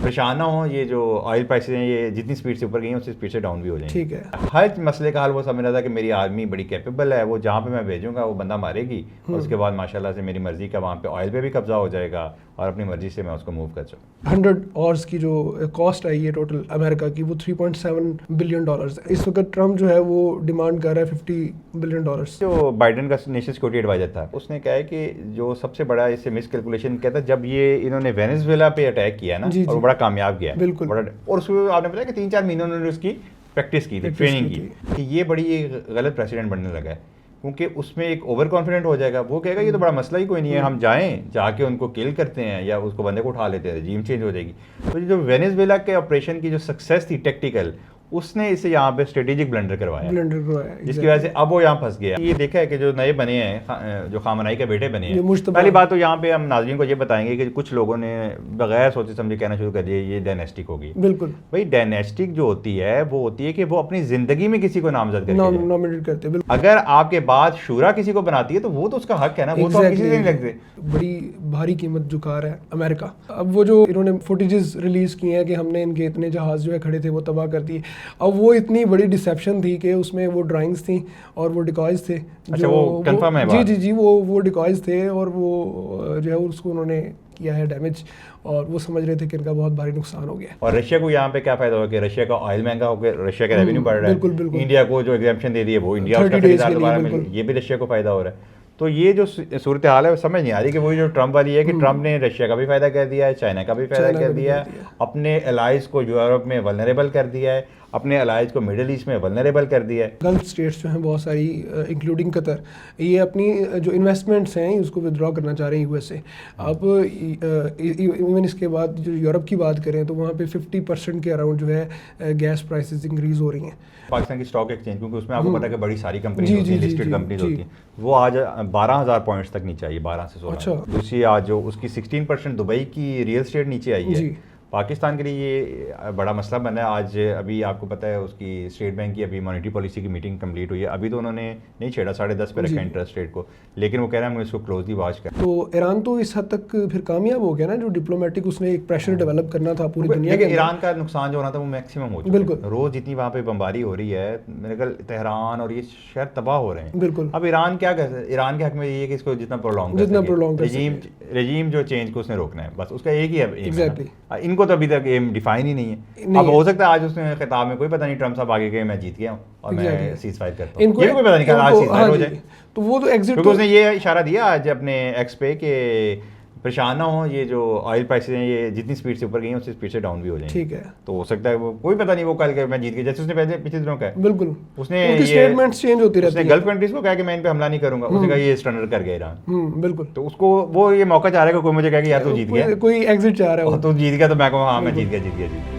परेशान ना हो, ये जो ऑयल प्राइसेस हैं ये जितनी स्पीड से ऊपर गई हैं उसी स्पीड से डाउन भी हो जाएंगे। ठीक है। हर मसले का हल वो समझ रहा था कि मेरी आर्मी बड़ी कैपेबल है, वो जहाँ पे मैं भेजूंगा वो बंदा मारेगी और उसके बाद माशाल्लाह से मेरी मर्जी का वहाँ पे ऑयल पे भी कब्जा हो जाएगा और अपनी मर्जी से मैं उसको मूव कर सकूँ। 100 ऑर्स की जो कॉस्ट आई है टोटल अमेरिका की, वो $3.7 बिलियन है। इस वक्त ट्रम्प जो है वो डिमांड कर रहा है $50 बिलियन। जो बाइडेन का नेशनल सिक्योरिटी एडवाइजर था उसने कहा है कि जो सबसे बड़ा इससे मिस कैलकुलेशन कहता है जब ये इन्होंने वेनेजुएला पे अटैक किया ना, और वो बड़ा कामयाब गया बिल्कुल। और उसमें आपने बताया कि 3-4 महीनों उन्होंने उसकी प्रैक्टिस की थी, ट्रेनिंग की, कि ये बड़ी एक गलत प्रेसिडेंट बनने लगा है क्योंकि उसमें एक ओवर कॉन्फिडेंट हो जाएगा। वो कहेगा ये तो बड़ा मसला ही कोई नहीं है, हम जाएं जाके उनको किल करते हैं या उसको बंदे को उठा लेते हैं, रजीम चेंज हो जाएगी। तो जो वेनेजुएला के ऑपरेशन की जो सक्सेस थी टेक्टिकल, उसने इसे यहाँ पे स्ट्रेटेजिक ब्लंडर करवाया जिसकी वजह से अब वो यहाँ फंस गया। ये देखा है कि जो नए बने हैं, जो खामनाई के बेटे बने हैं, पहली बात तो यहाँ पे हम नाज़रीन को ये बताएंगे कि कुछ लोगों ने बगैर सोचे समझे कहना शुरू कर दिया ये डायनेस्टिक होगी। बिल्कुल भाई, डायनेस्टिक जो होती है वो होती है कि वो अपनी जिंदगी में किसी को नामजद नॉमिनेट करते हैं। अगर आपके बाद शूरा किसी को बनाती है तो वो तो उसका हक है ना, वो तो किसी से नहीं लगते। बड़ी भारी कीमत चुका रहा है अमेरिका। अब वो जो इन्होंने फुटेजेस रिलीज किए हैं कि हमने इनके इतने जहाज जो है खड़े थे वो तबाह कर दिए, अब वो इतनी बड़ी डिसेप्शन थी कि उसमें वो ड्राइंग्स थी और वो डिकॉयज थे। अच्छा, वो कंफर्म है? जी, वो डिकॉयज थे और वो जो है उसको उन्होंने किया है डैमेज, और वो समझ रहे थे कि इनका बहुत भारी नुकसान हो गया। और रशिया को यहाँ पे क्या फायदा होगा कि रशिया का ऑयल महंगा हो गया, रशिया का रेवेन्यू बढ़ रहा है। बिल्कुल। इंडिया को जो एग्जेम्पशन दे दी है वो इंडिया उसका खरीदार दोबारा मिल, ये भी रशिया को फायदा हो रहा है। तो ये जो सूरत हाल है वो समझ नहीं आ रही कि वही जो ट्रम्प वाली है कि ट्रम्प ने रशिया का भी फायदा कर दिया है, चाइना का भी फायदा कर दिया है, अपने एलाइज को यूरोप में वल्नरेबल कर दिया है, अपने एलाइज को मिडिल ईस्ट में वल्नरेबल कर दिया है। गल्फ स्टेट्स जो हैं बहुत सारी इंक्लूडिंग कतर, ये अपनी जो इन्वेस्टमेंट्स हैं उसको विदड्रॉ करना चाह रहे हैं यूएस से। अब इवन इसके बाद जो यूरोप की बात करें तो वहाँ पे 50% के अराउंड जो है गैस प्राइसेस इंक्रीज हो रही हैं। पाकिस्तान की स्टॉक एक्सचेंज, क्योंकि उसमें आपको पता है कि बड़ी सारी कंपनी होती है, लिस्टेड कंपनीज होती हैं, वो आज 12,000 पॉइंट्स तक नीचे आई है, 12 से 16। अच्छा। दूसरी आज जो उसकी 16% दुबई की रियल एस्टेट नीचे आई है। पाकिस्तान के लिए ये बड़ा मसला बना है। आज अभी आपको पता है उसकी स्टेट बैंक की अभी मॉनेटरी पॉलिसी की मीटिंग कंप्लीट हुई है। अभी तो उन्होंने नहीं छेड़ा, 10.5 पे रखा इंटरेस्ट रेट को, लेकिन वो कह रहा है मैं इसको क्लोजली वॉच कर। तो ईरान तो इस हद तक फिर कामयाब हो गया ना, जो डिप्लोमेटिक उसने एक प्रेशर डेवलप करना था पूरी दुनिया के। ईरान का नुकसान जो होना था वो मैक्सिमम हो चुका है। रोज जितनी वहाँ पे बमबारी हो रही है, मेरे ख्याल तेहरान और ये शहर तबाह हो रहे हैं। बिल्कुल। अब ईरान क्या कर सकता है? ईरान के हक में ये है कि इसको जितना प्रोलॉन्ग रजीम जो चेंज को उसने रोकना है, बस उसका एक ही है। इनको तो अभी तक एम डिफाइन ही नहीं है। अब हो सकता है आज उसने खिताब में कोई पता नहीं ट्रम्प साहब आगे गए मैं जीत गया हूँ और मैं सीज फायर करता हूँ, ये भी कोई पता नहीं कि आज सीज फायर हो जाए। तो वो तो एग्जिट, क्योंकि उसने ये इशारा दिया आज अपने एक्स पे कि परेशान ना हो, ये जो ऑयल प्राइसेस हैं ये जितनी स्पीड से ऊपर गई हैं उसी स्पीड से डाउन भी हो जाएंगे। ठीक है। तो हो सकता है वो कोई पता नहीं वो कल के मैं जीत गया, जैसे उसने पहले पिछले दिनों का। बिल्कुल। उसने स्टेटमेंट्स चेंज होती रहती है। उसने गल्फ कंट्रीज को कहा कि मैं इन पे हमला नहीं करूंगा, उसने कहा ये स्टर्नर कर गया ईरान। बिल्कुल। तो उसको वो ये मौका चाह रहा है कि कोई मुझे कहे कि यार तू जीत गया, कोई एग्जिट चाह रहा है, तू जीत गया, तो मैं कहूँ हाँ मैं जीत गया।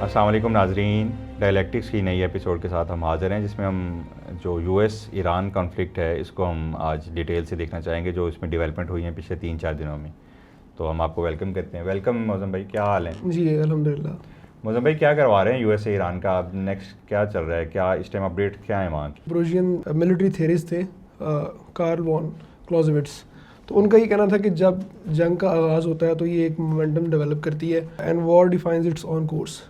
अस्सलाम वालेकुम नाजरीन, डायलैक्टिक्स की नई एपिसोड के साथ हम हाज़िर हैं जिसमें हम जो यूएस ईरान कॉन्फ्लिक्ट है इसको हम आज डिटेल से देखना चाहेंगे, जो इसमें डेवलपमेंट हुई है पिछले 3-4 दिनों में। तो हम आपको वेलकम करते हैं। वेलकम मौज़म भाई, क्या हाल है? जी अल्हम्दुलिल्लाह। मौज़म भाई, क्या करवा रहे हैं यूएस से ईरान का? अब नेक्स्ट क्या चल रहा है, क्या इस टाइम अपडेट क्या है वहाँ की? ब्रोशियन मिलिट्री थेरिस्ट थे कार्ल वॉन क्लॉज़विट्ज़, तो उनका ये कहना था कि जब जंग का आगाज़ होता है तो ये एक मोमेंटम डेवलप करती है and war defines it's on course.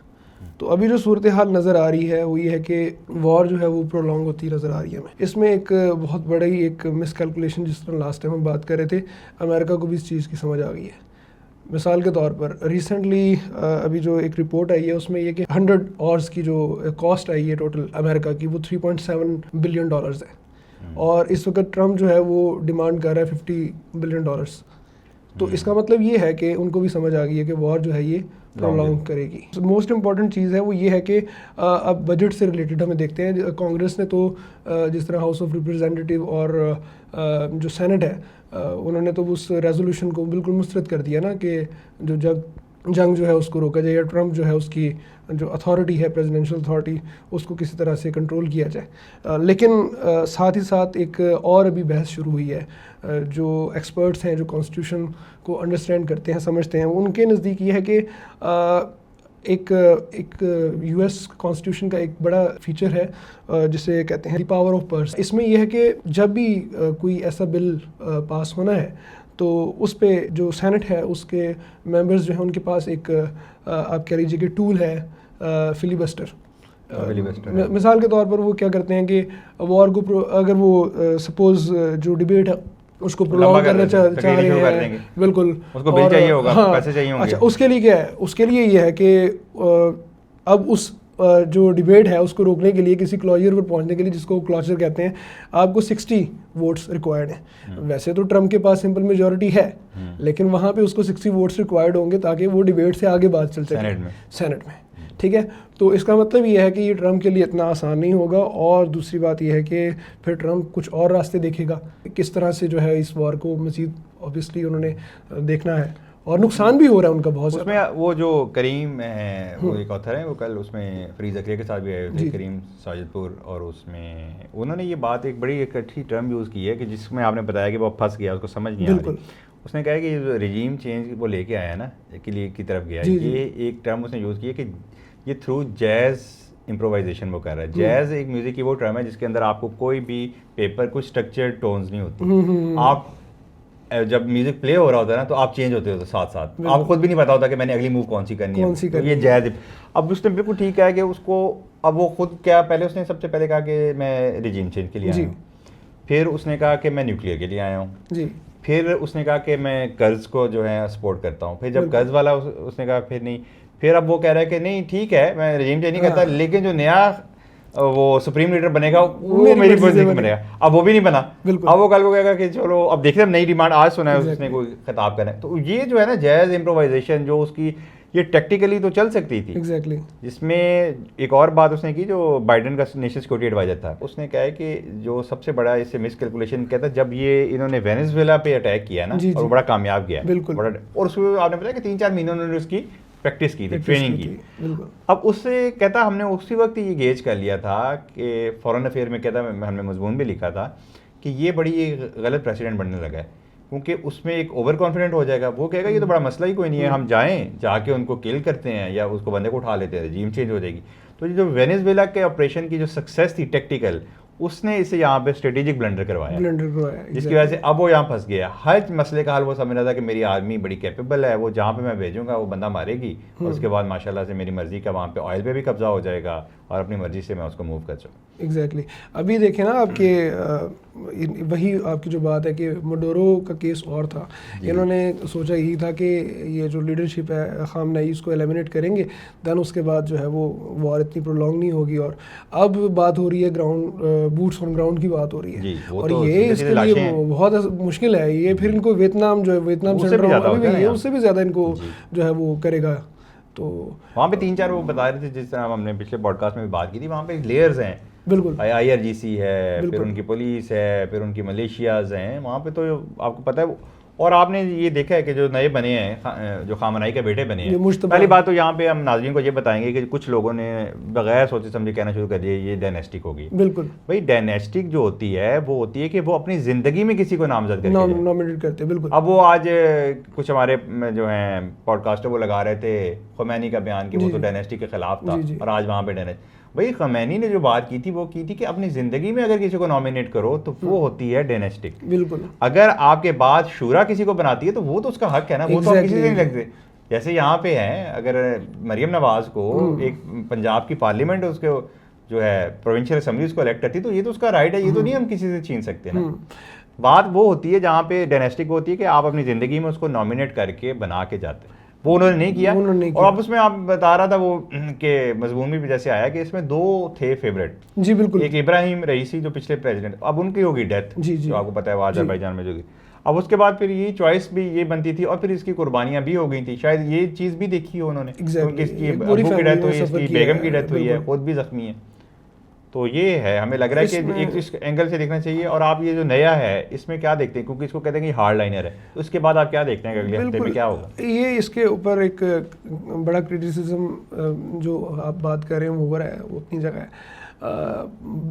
तो अभी जो सूरत हाल नज़र आ रही है वो ये है कि वॉर जो है वो प्रोलॉन्ग होती नज़र आ रही है हमें। इसमें एक बहुत बड़ी एक मिसकैलकुलेशन, जिस तरह लास्ट टाइम हम बात कर रहे थे, अमेरिका को भी इस चीज़ की समझ आ गई है। मिसाल के तौर पर रिसेंटली अभी जो एक रिपोर्ट आई है उसमें ये कि 100 ऑर्स की जो कॉस्ट आई है टोटल अमेरिका की, वो $3.7 बिलियन है, और इस वक्त ट्रम्प जो है वो डिमांड कर रहा है $50 बिलियन। तो इसका मतलब ये है कि उनको भी समझ आ गई है कि वॉर जो है ये प्रोलॉन्ग करेगी। मोस्ट इम्पॉर्टेंट चीज़ है वो ये है कि अब बजट से रिलेटेड हमें देखते हैं, कांग्रेस ने तो जिस तरह हाउस ऑफ रिप्रेजेंटेटिव और जो सेनेट है उन्होंने तो उस रेजोल्यूशन को बिल्कुल मुस्तरद कर दिया ना कि जो जंग जो है उसको रोका जाए, या ट्रम्प जो है उसकी जो अथॉरिटी है प्रेसिडेंशियल अथॉरिटी उसको किसी तरह से कंट्रोल किया जाए। लेकिन साथ ही साथ एक और अभी बहस शुरू हुई है। जो एक्सपर्ट्स हैं, जो कॉन्स्टिट्यूशन को अंडरस्टैंड करते हैं, समझते हैं, उनके नज़दीक ये है कि एक यूएस कॉन्स्टिट्यूशन का एक बड़ा फीचर है जिसे कहते हैं पावर ऑफ पर्स। इसमें यह है कि जब भी कोई ऐसा बिल पास होना है तो उस पे जो सेनेट है उसके मेंबर्स जो हैं उनके पास एक आप कह लीजिए कि टूल है फिलिबस्टर। मिसाल के तौर पर वो क्या करते हैं कि वॉर को अगर वो सपोज जो डिबेट है उसको प्रोलॉन्ग करना चाह रहे हैं, बिल्कुल उसको बिल चाहिए होगा, पैसे चाहिए होंगे। अच्छा, उसके लिए क्या है, उसके लिए ये है कि अब उस जो डिबेट है उसको रोकने के लिए किसी क्लोजर पर पहुंचने के लिए, जिसको क्लोजर कहते हैं, आपको 60 वोट्स रिक्वायर्ड हैं। वैसे तो ट्रम्प के पास सिंपल मेजोरिटी है, लेकिन वहाँ पे उसको 60 वोट्स रिक्वायर्ड होंगे ताकि वो डिबेट से आगे बात चल सके सेनेट में। ठीक है, तो इसका मतलब ये है कि ये ट्रम्प के लिए इतना आसान नहीं होगा। और दूसरी बात ये है कि फिर ट्रम्प कुछ और रास्ते देखेगा, किस तरह से जो है इस वॉर को मज़ीद ऑब्वियसली उन्होंने देखना है, और नुकसान भी हो रहा है उनका बहुत। उसमें वो जो करीम है वो एक ऑथर है, वो कल उसमें फ्री ज़करिया के साथ भी आए थे, करीम साजिदपुर, और उसमें उन्होंने ये बात एक बड़ी एक अच्छी टर्म यूज़ की है कि जिसमें आपने बताया कि वो फंस गया, उसको समझ नहीं आ रही। उसने कहा कि जो रिजीम चेंज वो लेके आया ना की तरफ गया, ये एक टर्म उसने यूज़ की है कि ये थ्रू जैज़ इम्प्रोवाइजेशन वो कर रहा है। जैज़ एक म्यूज़िक की वो टर्म है जिसके अंदर आपको कोई भी पेपर, कुछ स्ट्रक्चर्ड टोन्स नहीं होती। आप जब म्यूजिक प्ले हो रहा होता है ना तो आप चेंज होते हो साथ साथ, आपको खुद भी नहीं पता होता कि मैंने अगली मूव कौन सी करनी है। तो ये जैज़, अब उसने बिल्कुल ठीक है कि उसको, अब वो खुद क्या, पहले उसने सबसे पहले कहा कि मैं रिजीम चेंज के लिए आया हूँ, फिर उसने कहा कि मैं न्यूक्लियर के लिए आया हूँ, फिर उसने कहा कि मैं कर्ज को जो है सपोर्ट करता हूँ, फिर जब कर्ज वाला उसने कहा फिर नहीं, फिर अब वो कह रहा है कि नहीं ठीक है मैं रिजीम चेंज नहीं करता, लेकिन जो नया वो सुप्रीम लीडर बनेगा वो मेरी पॉलिसी में बनेगा। अब वो भी नहीं बना, अब वो कल को कहेगा कि चलो अब देखते हैं नई डिमांड आज सुना है उसने कोई खिताब करना है। तो ये जो है ना जैज़ इम्प्रोवाइजेशन जो उसकी, ये टेक्निकली तो चल सकती थी। जिसमें एक और बात उसने की, जो बाइडेन का नेशनल सिक्योरिटी एडवाइजर था, उसने कहा है कि जो सबसे बड़ा इससे मिसकैलकुलेशन कहता है, जब ये इन्होंने वेनेजुएला पे अटैक किया ना, और वो बड़ा कामयाब गया, और उसमें आपने बताया कि 3-4 महीनों उन्होंने उसकी प्रैक्टिस की थी, ट्रेनिंग की। अब उससे कहता हमने उसी वक्त ये गेज कर लिया था कि फॉरेन अफेयर में कहता हमने मजमून भी लिखा था कि ये बड़ी एक गलत प्रेसिडेंट बनने लगा है, क्योंकि उसमें एक ओवर कॉन्फिडेंट हो जाएगा, वो कहेगा ये तो बड़ा मसला ही कोई नहीं है, हम जाएं जाके उनको किल करते हैं या उसको बंदे को उठा लेते हैं, रजीम चेंज हो जाएगी। तो जो वेनेजुएला के ऑपरेशन की जो सक्सेस थी टेक्टिकल, उसने इसे यहाँ पे स्ट्रेटेजिक ब्लंडर करवाया, जिसकी वजह से अब वो यहाँ फंस गया। हर मसले का हल वो समझ रहा था कि मेरी आर्मी बड़ी कैपेबल है, वो जहाँ पे मैं भेजूंगा वो बंदा मारेगी, और उसके बाद माशाल्लाह से मेरी मर्जी का वहाँ पे ऑयल पे भी कब्जा हो जाएगा और अपनी मर्जी से मैं उसको मूव कर सकूँ। एग्जैक्टली अभी देखें ना आपके वही आपकी जो बात है कि मडोरो का केस और था, इन्होंने सोचा यही था कि ये जो लीडरशिप है खामनेई इसको एलिमिनेट करेंगे, देन उसके बाद जो है वो वॉर इतनी प्रोलॉन्ग नहीं होगी। और अब बात हो रही है ग्राउंड, बूट्स ऑन ग्राउंड की बात हो रही है, और तो ये इसके लिए बहुत मुश्किल है। ये फिर इनको वियतनाम जो है, वियतनाम उससे भी ज़्यादा इनको जो है वो करेगा। तो वहाँ पे 3-4 वो बता रहे थे, जिस तरह हमने पिछले पॉडकास्ट में भी बात की थी, वहाँ पे लेयर्स हैं, बिल्कुल IRGC है, फिर उनकी पुलिस है, फिर उनकी मलेशियाज हैं वहाँ पे, तो आपको पता है। और आपने ये देखा है कि जो नए बने हैं, जो खामनाई के बेटे बने हैं, पहली बात तो यहाँ पे हम नाज़रीन को ये बताएंगे कि कुछ लोगों ने बगैर सोचे समझे कहना शुरू कर दिया ये डायनेस्टिक होगी। बिल्कुल भाई, डायनेस्टिक जो होती है वो होती है कि वो अपनी ज़िंदगी में किसी को नामजद करके नॉमिनेट करते हैं। बिल्कुल। अब वो आज कुछ हमारे जो हैं पॉडकास्टर वो लगा रहे थे खुमैनी का बयान कि वो तो डायनेस्टिक के खिलाफ था, और आज वहाँ पे डायनेस्टिक। भाई खुमैनी ने जो बात की थी वो की थी कि अपनी जिंदगी में अगर किसी को नॉमिनेट करो तो वो होती है डायनेस्टिक। बिल्कुल। अगर आपके बाद शूरा किसी को बनाती है तो वो तो उसका हक है ना, वो तो किसी से नहीं लगते। जैसे यहाँ पे है, अगर मरियम नवाज को एक पंजाब की पार्लियामेंट उसके जो है प्रोविंशियल असेंबली उसको इलेक्ट करती, तो ये तो उसका राइट है, ये तो नहीं हम किसी से छीन सकते ना। बात वो होती है जहाँ पे डायनेस्टिक होती है कि आप अपनी जिंदगी में उसको नॉमिनेट करके बना के जाते हैं, वो उन्होंने नहीं किया। और अब उसमें आप बता रहा था वो कि मजमून भी जैसे आया कि इसमें 2 थे फेवरेट। जी बिल्कुल। एक इब्राहिम रईसी जो पिछले प्रेसिडेंट, अब उनकी होगी डेथ, जो आपको पता है अज़रबैजान में जो थी। अब उसके बाद फिर ये चॉइस भी ये बनती थी, और फिर इसकी कुर्बानियां भी हो गई थी, शायद ये चीज़ भी देखी हो उन्होंने, क्योंकि इसकी अबू की डेथ हुई, इसकी बेगम की डेथ हुई है, खुद भी जख्मी है। तो ये है, हमें लग रहा है कि एक इस एंगल से देखना चाहिए। और आप ये जो नया है इसमें क्या देखते हैं, क्योंकि इसको कहते हैं कि हार्ड लाइनर है, उसके बाद आप क्या देखते हैं कि अगले हफ्ते में क्या होगा? ये इसके ऊपर एक बड़ा क्रिटिसिज्म जो आप बात कर रहे हैं वो है, वो अपनी जगह है।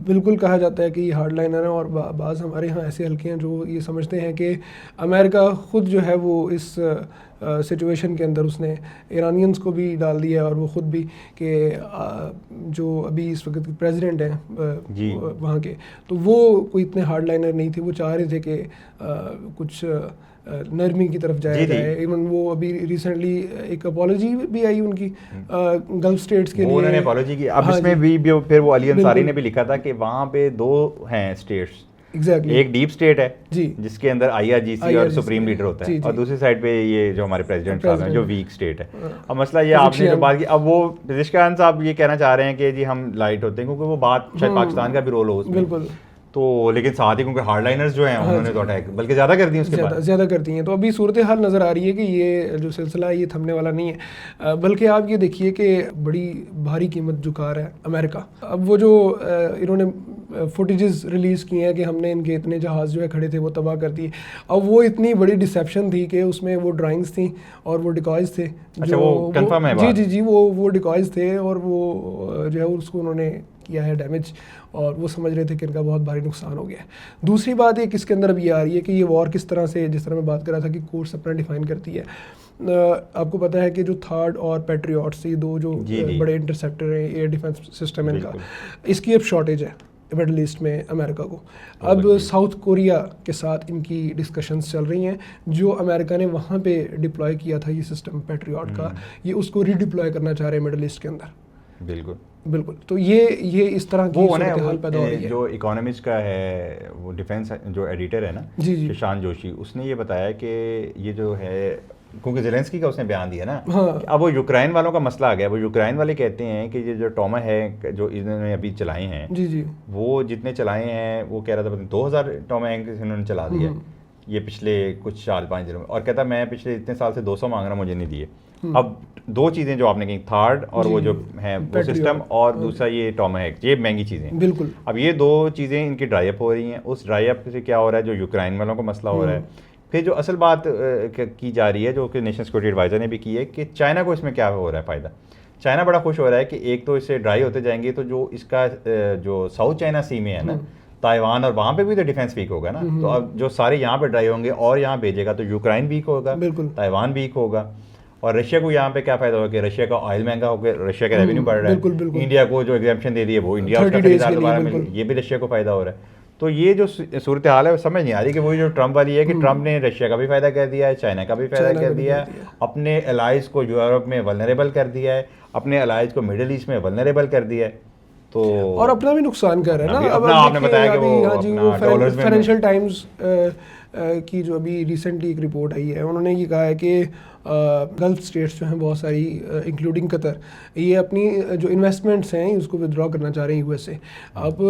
बिल्कुल कहा जाता है कि ये हार्ड लाइनर है, और बाज़ हमारे यहाँ ऐसे हल्के हैं जो ये समझते हैं कि अमेरिका ख़ुद जो है वो इस सिचुएशन के अंदर उसने ईरानियंस को भी डाल दिया और वो ख़ुद भी कि जो अभी इस वक्त प्रेसिडेंट हैं वहाँ के, तो वो कोई इतने हार्ड लाइनर नहीं थे। वो चाह रहे थे कि कुछ नरमी की तरफ जाया जाए। इवन वो अभी रिसेंटली एक अपॉलॉजी भी आई उनकी गल्फ स्टेट्स के लिए, उन्होंने अपॉलॉजी की। अब इसमें भी फिर वो अली अंसारी ने भी लिखा था कि वहाँ पे 2 हैं स्टेट्स, एक डीप स्टेट है जी, जिसके अंदर IRGC और सुप्रीम लीडर होता है, और दूसरी साइड पे ये जो हमारे प्रेसिडेंट साहब हैं जो वीक स्टेट है। अब मसला ये आपने जो बात की, अब वो पेज़ेश्कियान साहब ये कहना चाह रहे हैं कि जी हम लाइट होते हैं, क्योंकि वो बात शायद पाकिस्तान का भी रोल हो उसमें, बिल्कुल। तो लेकिन साथ ही क्योंकि हार्डलाइनर्स जो हैं उन्होंने तो अटैक बल्कि ज़्यादा कर दी, उसके बाद ज़्यादा करती हैं। तो अभी सूरत हाल नज़र आ रही है कि ये जो सिलसिला है ये थमने वाला नहीं है, बल्कि आप ये देखिए कि बड़ी भारी कीमत झुका रहा है अमेरिका। अब वो जो इन्होंने फुटेजेस रिलीज़ किए हैं कि हमने इनके इतने जहाज़ जो है खड़े थे वो तबाह कर दिए, अब वो इतनी बड़ी डिसेप्शन थी कि उसमें वो ड्राइंग्स थी और वो डिकॉयज थे। अच्छा, वो कंफर्म है? जी, वो डिकॉयज थे और वो जो है उसको उन्होंने किया है डैमेज, और वो समझ रहे थे कि इनका बहुत भारी नुकसान हो गया है। दूसरी बात एक इसके अंदर अब ये आ रही है कि ये वॉर किस तरह से, जिस तरह मैं बात कर रहा था कि कोर्स अपना डिफाइन करती है। आपको पता है कि जो थर्ड और पैट्रियट्स, ये 2 जो बड़े इंटरसेप्टर हैं एयर डिफेंस सिस्टम इनका, इसकी अब शॉर्टेज है मिडल ईस्ट में अमेरिका को। अब साउथ कोरिया के साथ इनकी डिस्कशंस चल रही हैं, जो अमेरिका ने वहाँ पे डिप्लॉय किया था ये सिस्टम पैट्रियट का, ये उसको रीडिप्लॉय करना चाह रहे हैं मिडल ईस्ट के अंदर। बिल्कुल। तो ये इस तरह की सूरत-ए-हाल पैदा हो रही है। जो इकोनॉमिस्ट का है वो डिफेंस जो एडिटर है ना, शशांक जोशी, उसने ये बताया कि ये जो है, क्योंकि ज़ेलेंस्की का उसने बयान दिया ना, हाँ। अब वो यूक्रेन वालों का मसला आ गया। वो यूक्रेन वाले कहते हैं कि ये जो टॉमा है जो इन्होंने अभी चलाए हैं, जी, वो जितने चलाए हैं, वो कह रहा था 2000 टॉमा इन्होंने चला दिया ये पिछले कुछ 4-5 दिनों में, और कहता मैं पिछले इतने साल से 200 मांग रहा, मुझे नहीं दिए। अब 2 चीज़ें जो आपने कही, थर्ड और वो जो है वो सिस्टम, और दूसरा ये टॉमा है, ये महंगी चीज़ें। बिल्कुल। अब ये 2 चीज़ें इनकी ड्राई अप हो रही हैं। उस ड्राई अप से क्या हो रहा है, जो यूक्रेन वालों को मसला हो रहा है। फिर जो असल बात की जा रही है, जो कि नेशनल सिक्योरिटी एडवाइज़र ने भी की है, कि चाइना को इसमें क्या हो रहा है फ़ायदा। चाइना बड़ा खुश हो रहा है कि एक तो इससे ड्राई होते जाएंगे, तो जो इसका जो साउथ चाइना सी में है ना, ताइवान, और वहाँ पे भी तो डिफेंस वीक होगा ना, तो अब जो सारे यहाँ पे ड्राई होंगे और यहाँ भेजेगा तो यूक्रेन वीक होगा, ताइवान वीक होगा, और रशिया को यहाँ पे क्या फायदा होगा कि रशिया का ऑयल महंगा हो गया, रशिया का रेवेन्यू बढ़ रहा है। इंडिया को जो एग्जाम्पशन दे दिए वो इंडिया उसका खरीदार दोबारा मिल, ये भी रशिया को फायदा हो रहा है। तो ये जो सूरत हाल है वो समझ नहीं आ रही कि वही जो ट्रंप वाली है कि ट्रंप ने रशिया का भी फायदा कर दिया है, चाइना का भी फायदा कर दिया है, अपने एलाइज को यूरोप में वल्नरेबल कर दिया है, अपने एलाइज को मिडिल ईस्ट में वल्नरेबल कर दिया है, तो और अपना भी नुकसान कर रहा है ना। अब आपने बताया कि वो फाइनेंशियल टाइम्स की जो अभी रिसेंटली एक रिपोर्ट आई है, उन्होंने ये कहा है कि गल्फ स्टेट्स जो हैं बहुत सारी इंक्लूडिंग कतर, ये अपनी जो इन्वेस्टमेंट्स हैं उसको विदड्रॉ करना चाह रहे हैं USA। अब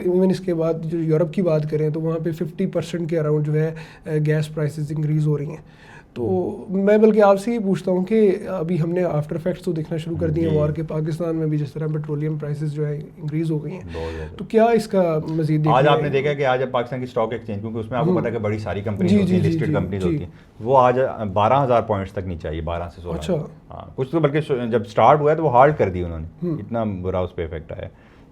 इवन इसके बाद जो यूरोप की बात करें तो वहाँ पे 50% के अराउंड जो है गैस प्राइसेस इंक्रीज़ हो रही हैं। तो मैं बल्कि आपसे ही पूछता हूँ कि अभी हमने आफ्टर इफेक्ट्स तो देखना शुरू कर दिए वॉर के, पाकिस्तान में भी जिस तरह पेट्रोलियम प्राइसेस जो है इंक्रीज हो गई हैं, तो क्या इसका मजीद आज आपने देखा कि आज पाकिस्तान की स्टॉक एक्सचेंज, क्योंकि उसमें आपको पता है कि बड़ी सारी कंपनी होती है, लिस्टेड कंपनीज होती हैं, वो आज 12,000 पॉइंट्स तक नीचे आई, 12 से 16। अच्छा, हाँ, कुछ तो बल्कि जब स्टार्ट हुआ है तो वो हार्ड कर दी उन्होंने, इतना बुरा उस पर इफेक्ट आया।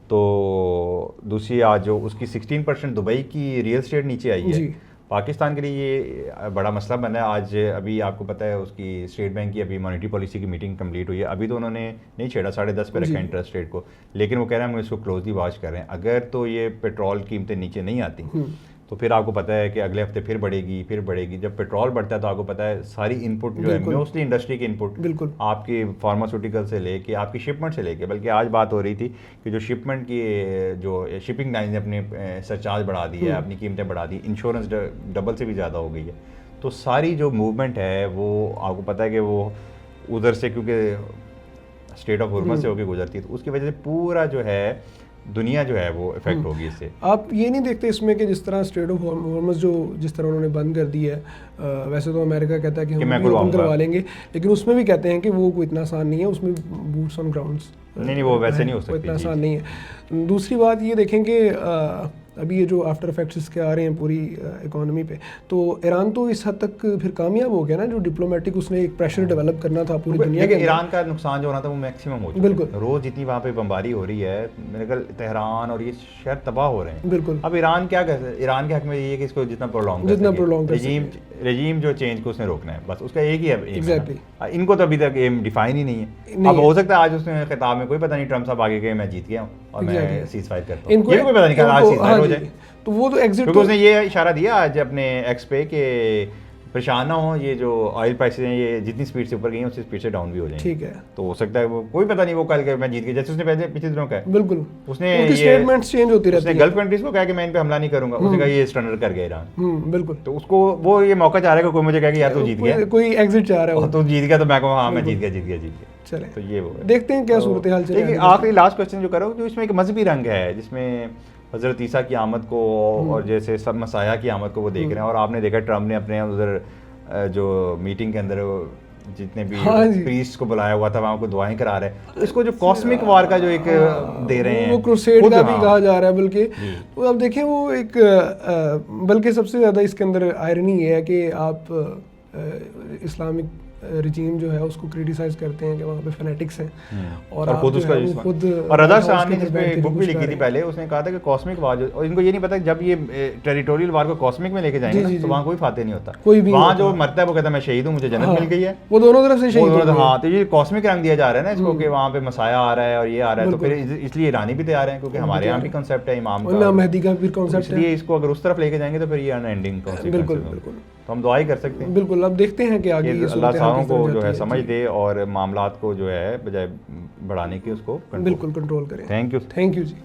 तो दूसरी आज जो उसकी 16% दुबई की रियल एस्टेट नीचे आई है, पाकिस्तान के लिए ये बड़ा मसला बना है। आज अभी आपको पता है उसकी स्टेट बैंक की अभी मॉनेटरी पॉलिसी की मीटिंग कंप्लीट हुई है। अभी तो उन्होंने नहीं छेड़ा 10.5 पे रखा इंटरेस्ट रेट को, लेकिन वो कह रहे हैं हम इसको क्लोजली वॉच कर रहे हैं। अगर तो ये पेट्रोल कीमतें नीचे नहीं आती तो फिर आपको पता है कि अगले हफ्ते फिर बढ़ेगी। जब पेट्रोल बढ़ता है तो आपको पता है सारी इनपुट जो है, मोस्टली इंडस्ट्री की इनपुट, बिल्कुल आपकी फार्मास्यूटिकल से लेके आपकी शिपमेंट से लेके, बल्कि आज बात हो रही थी कि जो शिपमेंट की जो शिपिंग लाइन ने अपने सरचार्ज बढ़ा दी है, अपनी कीमतें बढ़ा दी, इंश्योरेंस डबल से भी ज़्यादा हो गई है। तो सारी जो मूवमेंट है वो आपको पता है कि वो उधर से, क्योंकि स्टेट ऑफ हुर्मस से होकर गुजरती है, तो उसकी वजह से पूरा जो है दुनिया जो है वो इफेक्ट होगी इससे। आप ये नहीं देखते इसमें कि जिस तरह स्ट्रेट ऑफ हॉर्मस जो जिस तरह उन्होंने बंद कर दी है, वैसे तो अमेरिका कहता है कि हम ओपन करवा लेंगे, लेकिन उसमें भी कहते हैं कि वो कोई इतना आसान नहीं है, उसमें बूट्स ऑन ग्राउंड्स नहीं वो वैसे नहीं हो सकती, इतना आसान नहीं है। दूसरी बात ये देखें कि अभी ये जो आफ्टर इफेक्ट्स इसके आ रहे हैं पूरी इकोनॉमी पे, तो ईरान तो इस हद तक फिर कामयाब हो गया ना, जो डिप्लोमेटिक उसने एक प्रेशर डेवलप करना था पूरी दुनिया के लेकिन ईरान का नुकसान जो होना था वो मैक्सिमम हो चुका है। बिल्कुल। रोज जितनी वहाँ पे बमबारी हो रही है, मेरे ख्याल तेहरान और ये शहर तबाह हो रहे हैं। बिल्कुल। अब ईरान क्या कर सकता है? ईरान के हक में ये है कि इसको जितना प्रोलॉन्ग रजीम जो चेंज को उसने रोकना है, बस उसका एक ही है। Exactly. इनको तो अभी तक एम डिफाइन ही नहीं है। अब हो सकता है आज उसने खिताब में कोई पता नहीं ट्रम्प साहब आगे गए मैं जीत गया हूँ और मैं सीज फायर करता हूँ, ये भी कोई पता नहीं आज सीज फायर हो जाए। तो वो तो एग्जिट, क्योंकि उसने ये इशारा दिया आज अपने एक्स पे कि परेशान ना हो, ये जो ऑयल प्राइसेस हैं ये जितनी स्पीड से ऊपर गई हैं उससे स्पीड से डाउन भी हो जाएंगे। ठीक है। तो हो सकता है वो कोई पता नहीं वो कल के मैं जीत गया, जैसे उसने पहले पिछले दिनों का है। बिल्कुल। उसने उनकी स्टेटमेंट्स चेंज होती रहती है। गल्फ कंट्रीज को कहा कि मैं इन पे हमला नहीं करूंगा, उसने कहा ये स्टर्नर कर गया ईरान। बिल्कुल। तो उसको वो ये मौका चाह रहा है कि कोई मुझे कहे कि यार तू जीत गया, कोई एग्जिट चाह रहा है, तो जीत गया तो मैं कहूँ हाँ मैं जीत गया। चले तो ये वो देखते हैं क्या सूरत हाल चल रही है। आखिरी लास्ट क्वेश्चन जो करो, जो इसमें एक मजहबी रंग है जिसमें हज़रत ईसा की आमद को और जैसे सब मसाया की आमद को वो देख रहे हैं, और आपने देखा ट्रम्प ने अपने उधर जो मीटिंग के अंदर जितने भी प्रीस्ट को बुलाया हुआ था वहाँ को दुआएं करा रहे हैं। इसको जो कॉस्मिक वार का जो एक दे रहे हैं, वो क्रूसेड का भी कहा जा रहा है बल्कि। तो अब देखें वो एक बल्कि सबसे ज़्यादा इसके अंदर आयरनी ये है कि आप इस्लामिक रिजीम जो है उसको क्रिटिसाइज करते हैं कि वहाँ पे फैनेटिक्स हैं और खुद उसका खुद। और रज़ा शाह ने जिसमें बुक भी लिखी थी पहले, उसने कहा था कि कॉस्मिक वार, और इनको ये नहीं पता जब ये टेरिटोरियल वार को कॉस्मिक में लेके जाएंगे तो वहाँ कोई फाते नहीं होता, वहाँ जो मरता है वो कहता है मैं शहीद हूँ, मुझे जन्नत मिल गई है। वो दोनों तरफ से शहीद। हाँ, तो ये कॉस्मिक रंग दिया जा रहा है ना इसको कि वहाँ पे मसाया आ रहा है और ये आ रहा है, तो फिर इसलिए ईरानी भी तैयार हैं क्योंकि हमारे यहाँ भी कॉन्सेप्ट है इमाम का, महदी का भी कॉन्सेप्ट है, इसलिए इसको अगर उस तरफ लेके जाएंगे तो फिर ये अनएंडिंग कॉन्सेप्ट। बिल्कुल बिल्कुल। तो हम दुआ ही कर सकते हैं। बिल्कुल। अब देखते हैं कि आगे ये अल्लाह सालों को जो है समझ दे और मामलात को जो है बजाय बढ़ाने की उसको बिल्कुल कंट्रोल करें। Thank you ji.